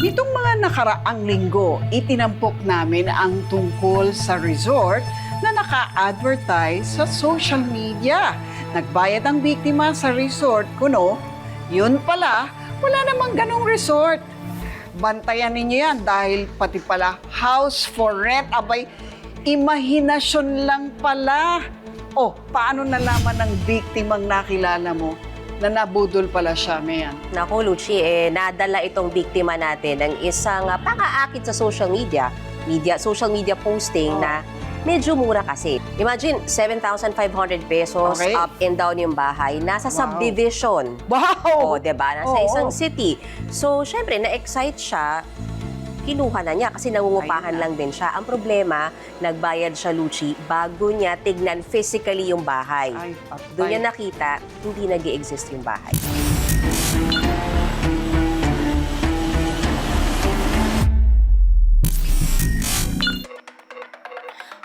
Nitong mga nakaraang linggo, itinampok namin ang tungkol sa resort na naka-advertise sa social media. Nagbayad ang biktima sa resort kuno, yun pala, wala namang ganong resort. Bantayan ninyo yan dahil pati pala house for rent, abay, imahinasyon lang pala. O, paano nalaman ng biktimang nakilala mo na nabudol pala siya, Mayan? Naku, Lucy, nadala itong biktima natin ng isang pang-aakit sa social media posting na medyo mura kasi. Imagine, 7,500 pesos Okay. up and down yung bahay. Nasa subdivision. Wow! O, diba? Nasa isang city. So, syempre, na-excite siya. Kinuha na niya kasi nangungupahan Ayun na. lang din siya. Ang problema, nagbayad siya, Lucy, bago niya tignan physically yung bahay. Ay, patay. Doon niya nakita, hindi nag-i-exist yung bahay.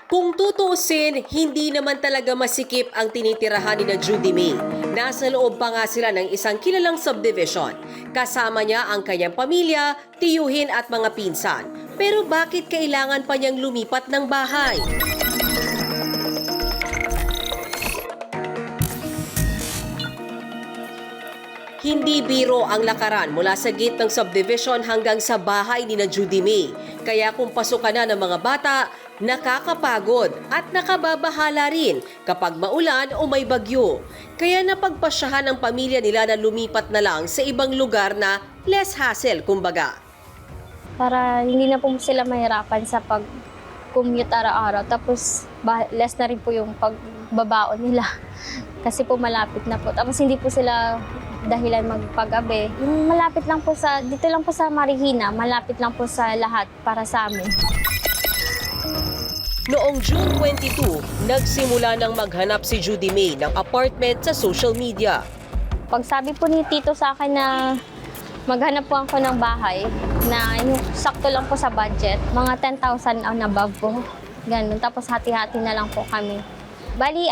Kung tutuusin, hindi naman talaga masikip ang tinitirahan ni na Judy May. Nasa loob pa nga sila ng isang kilalang subdivision. Kasama niya ang kanyang pamilya, tiyuhin at mga pinsan. Pero bakit kailangan pa niyang lumipat ng bahay? Hindi biro ang lakaran mula sa gate ng subdivision hanggang sa bahay ni na Judy May. Kaya kung pasok ka na ng mga bata, nakakapagod at nakababahala rin kapag maulan o may bagyo. Kaya napagpasyahan ang pamilya nila na lumipat na lang sa ibang lugar na less hassle, kumbaga. Para hindi na po sila mahirapan sa pag-commute araw-araw. Tapos less na rin po yung pagbabaon nila. Kasi po malapit na po. Tapos hindi po sila dahilan magpagabi. Yung malapit lang po dito lang po sa Marikina, malapit lang po sa lahat para sa amin. Noong June 22, nagsimula nang maghanap si Judy May ng apartment sa social media. Pag sabi po ni Tito sa akin na maghanap po ako ng bahay na yung sakto lang po sa budget, mga 10,000 and above po. Ganun. Tapos hati-hati na lang po kami. Bali,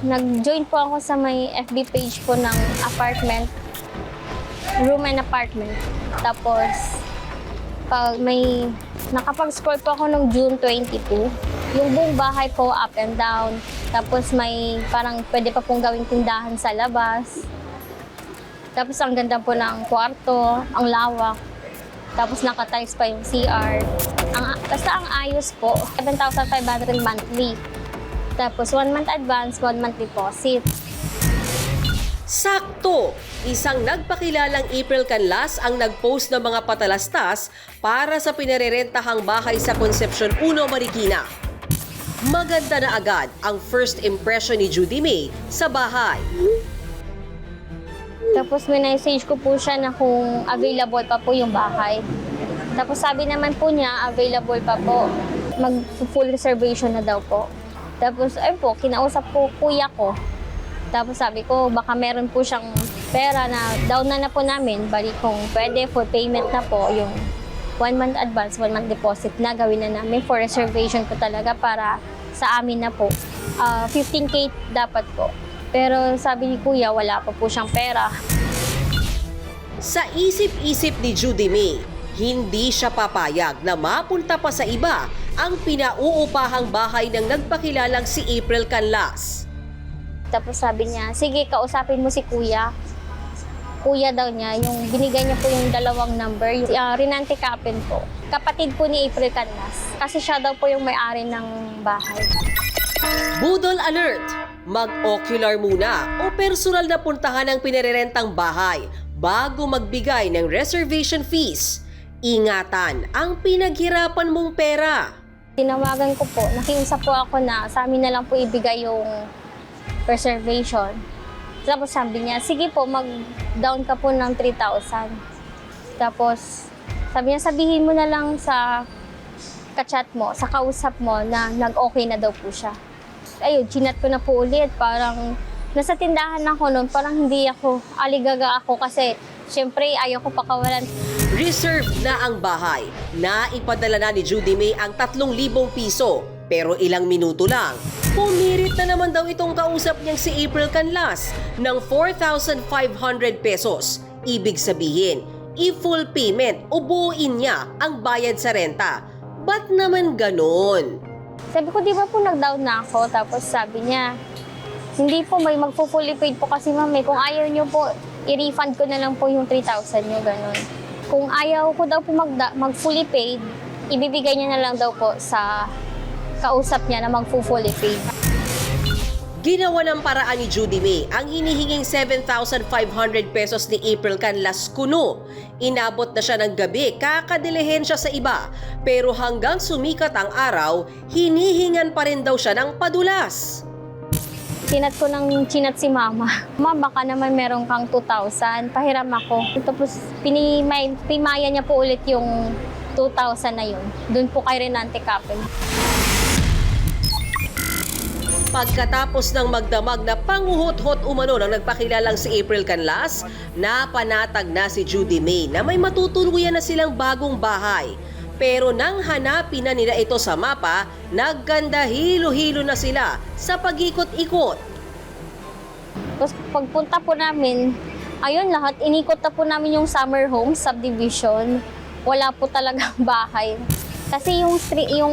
nag-join po ako sa may FB page po ng apartment, room and apartment. Tapos, nakapag-scroll po ako noong June 22. Yung buong bahay po, up and down. Tapos may parang pwede pa pong gawing tindahan sa labas. Tapos ang ganda po ng kwarto, ang lawak. Tapos naka-tiles pa yung CR. Basta ang ayos po, 7,500 monthly. Tapos 1 month advance, 1 month deposit. Sakto! Isang nagpakilalang April Canlas ang nag-post ng mga patalastas para sa pinarerentahang bahay sa Concepcion 1, Marikina. Maganda na agad ang first impression ni Judy May sa bahay. Tapos minessage ko po siya na kung available pa po yung bahay. Tapos sabi naman po niya, available pa po. Mag-full reservation na daw po. Tapos ayun po, kinausap po kuya ko. Tapos sabi ko, baka meron po siyang pera na down na po namin. Bali kung pwede, full payment na po yung 1 month advance, 1 month deposit na gawin na namin for reservation po talaga para sa amin na po. 15K dapat po. Pero sabi ni kuya, wala pa po siyang pera. Sa isip-isip ni Judy May, hindi siya papayag na mapunta pa sa iba ang pinauupahang bahay ng nagpakilalang si April Canlas. Tapos sabi niya, sige, kausapin mo si kuya. Kuya daw niya, yung binigay niya po yung 2 number, yung Rinante Capin po. Kapatid po ni April Canlas. Kasi siya daw po yung may-ari ng bahay. Budol alert! Mag-ocular muna o personal na puntahan ang pinarerentang bahay bago magbigay ng reservation fees. Ingatan ang pinaghirapan mong pera. Tinawagan ko po, nakiusap po ako na sa amin na lang po ibigay yung reservation. Tapos sabi niya, sige po, mag-down ka po ng 3,000. Tapos sabi niya, sabihin mo na lang sa kachat mo, sa kausap mo na nag-okay na daw po siya. Ayun, chinat ko na po ulit. Parang nasa tindahan ako noon, parang hindi ako, aligaga ako kasi syempre ayaw ko pakawalan. Reserved na ang bahay. Naipadala na ni Judy May ang 3,000 piso. Pero ilang minuto lang, pumirit na naman daw itong kausap niyang si April Canlas ng 4,500 pesos. Ibig sabihin, i-full payment o buuin niya ang bayad sa renta. Ba't naman ganon? Sabi ko, di ba po nag-down na ako? Tapos sabi niya, hindi po, may magpo-fully paid po kasi ma'am. Kung ayaw niyo po, i-refund ko na lang po yung 3,000 niyo, ganon. Kung ayaw ko daw po mag-fully paid, ibibigay niya na lang daw po sa kausap niya na mag-fully paid. Ginawa ng paraan ni Judy May ang hinihinging 7,500 pesos ni April Canlas kuno. Inabot na siya ng gabi, kakadilihensya sa iba. Pero hanggang sumikat ang araw, hinihingan pa rin daw siya ng padulas. Chinat si mama. Ma, baka naman meron kang 2,000, pahiram ako. Tapos pinimaya niya po ulit yung 2,000 na yun. Doon po kay Renante Capel. Pagkatapos ng magdamag na panguhot-hot umano ng nagpakilalang si April Canlas, napanatag na si Judy May na may matutuluyan na silang bagong bahay. Pero nang hanapin na nila ito sa mapa, nagganda hilo-hilo na sila sa pag-ikot-ikot. Tapos pagpunta po namin, ayun lahat, inikot na po namin yung Summer Home subdivision. Wala po talagang bahay. Kasi yung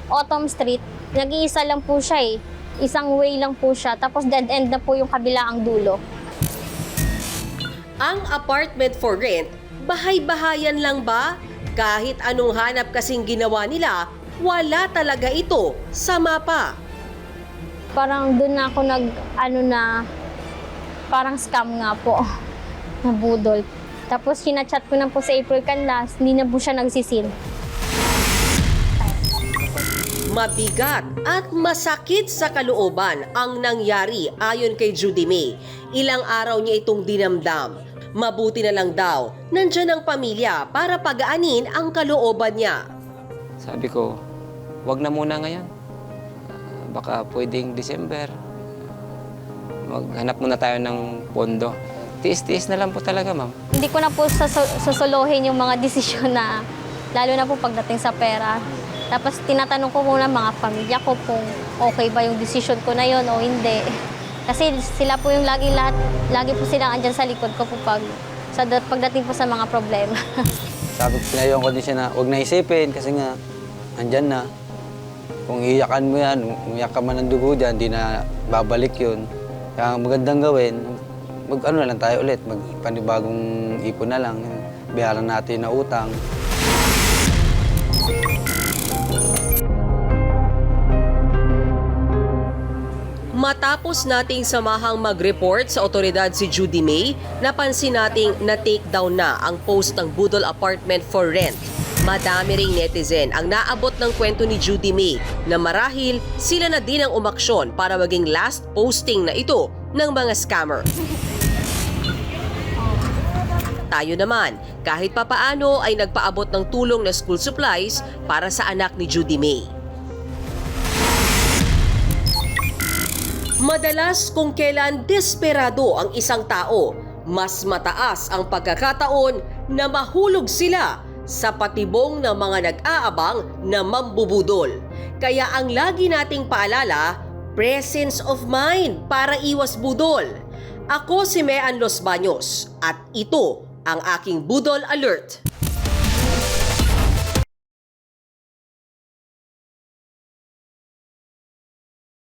Autumn Street, nag-iisa lang po siya eh. Isang way lang po siya, tapos dead end na po yung kabilaang dulo. Ang apartment for rent, bahay-bahayan lang ba? Kahit anong hanap kasing ginawa nila, wala talaga ito sa mapa. Parang doon na ako parang scam nga po, na budol. Tapos sinachat ko na po sa April Canlas, hindi na po siya nagsisin. Mabigat at masakit sa kalooban ang nangyari ayon kay Judy May. Ilang araw niya itong dinamdam. Mabuti na lang daw, nandyan ang pamilya para pagaanin ang kalooban niya. Sabi ko, wag na muna ngayon. Baka pwedeng December. Maghanap muna tayo ng pondo. Tiis-tiis na lang po talaga, ma'am. Hindi ko na po susuluhin yung mga desisyon na, lalo na po pagdating sa pera. Tapos tinatanong ko muna mga pamilya ko kung okay ba yung decision ko na yon o hindi. Kasi sila po yung lagi po silang andyan sa likod ko po pagdating po sa mga problema. Sabi ko, pinayon ko din siya na huwag na isipin kasi nga, andyan na. Kung iyakan mo yan, umiyak ka man ng dugo dyan, di na babalik yun. Kaya ang magandang gawin, mag-ano na lang tayo ulit, magpanibagong ipon na lang. Bayaran natin na utang. Matapos nating samahang mag-report sa otoridad si Judy May, napansin nating na-take down na ang post ng Budol Apartment for Rent. Madami ring netizen ang naabot ng kwento ni Judy May na marahil sila na din ang umaksyon para maging last posting na ito ng mga scammer. Tayo naman, kahit papaano ay nagpaabot ng tulong na school supplies para sa anak ni Judy May. Madalas kung kailan desperado ang isang tao, mas mataas ang pagkakataon na mahulog sila sa patibong ng mga nag-aabang na mambubudol. Kaya ang lagi nating paalala, presence of mind para iwas budol. Ako si Mean Los Baños at ito ang aking Budol Alert.